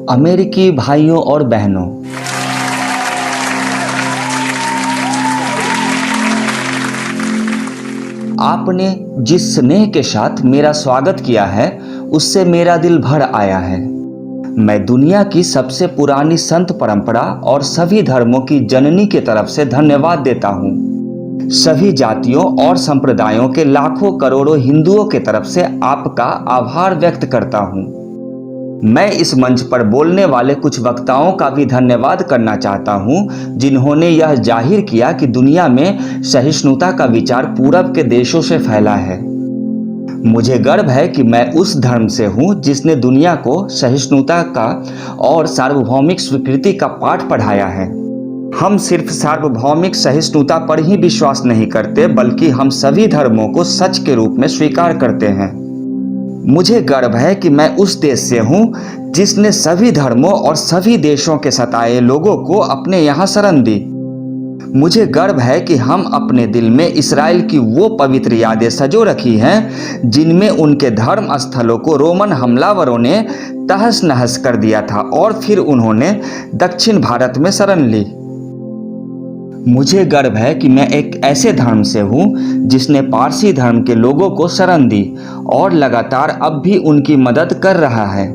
अमेरिकी भाइयों और बहनों, आपने जिस स्नेह के साथ मेरा स्वागत किया है उससे मेरा दिल भर आया है। मैं दुनिया की सबसे पुरानी संत परंपरा और सभी धर्मों की जननी की तरफ से धन्यवाद देता हूँ। सभी जातियों और संप्रदायों के लाखों करोड़ों हिंदुओं की तरफ से आपका आभार व्यक्त करता हूँ। मैं इस मंच पर बोलने वाले कुछ वक्ताओं का भी धन्यवाद करना चाहता हूं, जिन्होंने यह जाहिर किया कि दुनिया में सहिष्णुता का विचार पूरब के देशों से फैला है। मुझे गर्व है कि मैं उस धर्म से हूं जिसने दुनिया को सहिष्णुता का और सार्वभौमिक स्वीकृति का पाठ पढ़ाया है। हम सिर्फ सार्वभौमिक सहिष्णुता पर ही विश्वास नहीं करते, बल्कि हम सभी धर्मों को सच के रूप में स्वीकार करते हैं। मुझे गर्व है कि मैं उस देश से हूं जिसने सभी धर्मों और सभी देशों के सताए लोगों को अपने यहां शरण दी। मुझे गर्व है कि हम अपने दिल में इस्राएल की वो पवित्र यादें सजो रखी हैं जिनमें उनके धर्म स्थलों को रोमन हमलावरों ने तहस नहस कर दिया था और फिर उन्होंने दक्षिण भारत में शरण ली। मुझे गर्व है कि मैं एक ऐसे धर्म से हूँ जिसने पारसी धर्म के लोगों को शरण दी और लगातार अब भी उनकी मदद कर रहा है।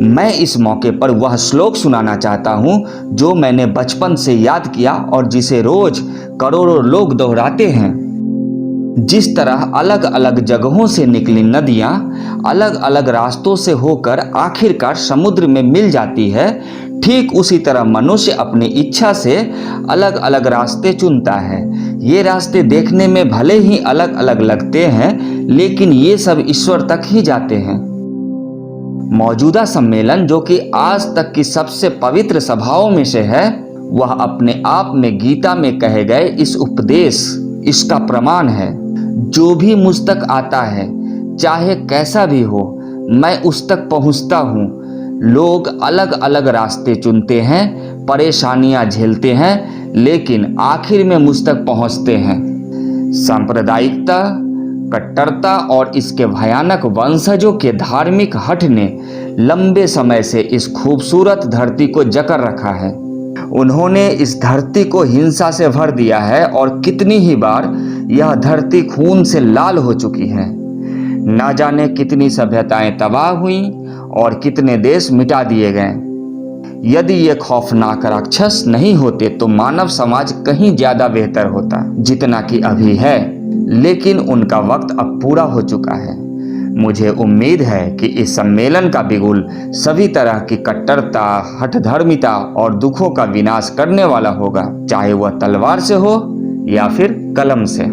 मैं इस मौके पर वह श्लोक सुनाना चाहता हूँ जो मैंने बचपन से याद किया और जिसे रोज करोड़ों लोग दोहराते हैं। जिस तरह अलग अलग जगहों से निकली नदियाँ अलग अलग रास्तों से होकर आखिरकार समुद्र में मिल जाती है, ठीक उसी तरह मनुष्य अपनी इच्छा से अलग अलग रास्ते चुनता है। ये रास्ते देखने में भले ही अलग अलग लगते हैं, लेकिन ये सब ईश्वर तक ही जाते हैं। मौजूदा सम्मेलन, जो कि आज तक की सबसे पवित्र सभाओं में से है, वह अपने आप में गीता में कहे गए इस उपदेश इसका प्रमाण है। जो भी मुझ तक आता है, चाहे कैसा भी हो, मैं उस तक पहुंचता हूं। लोग अलग अलग रास्ते चुनते हैं, परेशानियां झेलते हैं, लेकिन आखिर में मुझ तक पहुंचते हैं। सांप्रदायिकता, कट्टरता और इसके भयानक वंशजों के धार्मिक हठ ने लंबे समय से इस खूबसूरत धरती को जकड़ रखा है। उन्होंने इस धरती को हिंसा से भर दिया है और कितनी ही बार यह धरती खून से लाल हो चुकी है। ना जाने कितनी सभ्यताएं तबाह हुईं और कितने देश मिटा दिए गए। यदि ये खौफनाक राक्षस नहीं होते तो मानव समाज कहीं ज्यादा बेहतर होता जितना कि अभी है, लेकिन उनका वक्त अब पूरा हो चुका है। मुझे उम्मीद है कि इस सम्मेलन का बिगुल सभी तरह की कट्टरता, हठधर्मिता और दुखों का विनाश करने वाला होगा, चाहे वह तलवार से हो या फिर कलम से।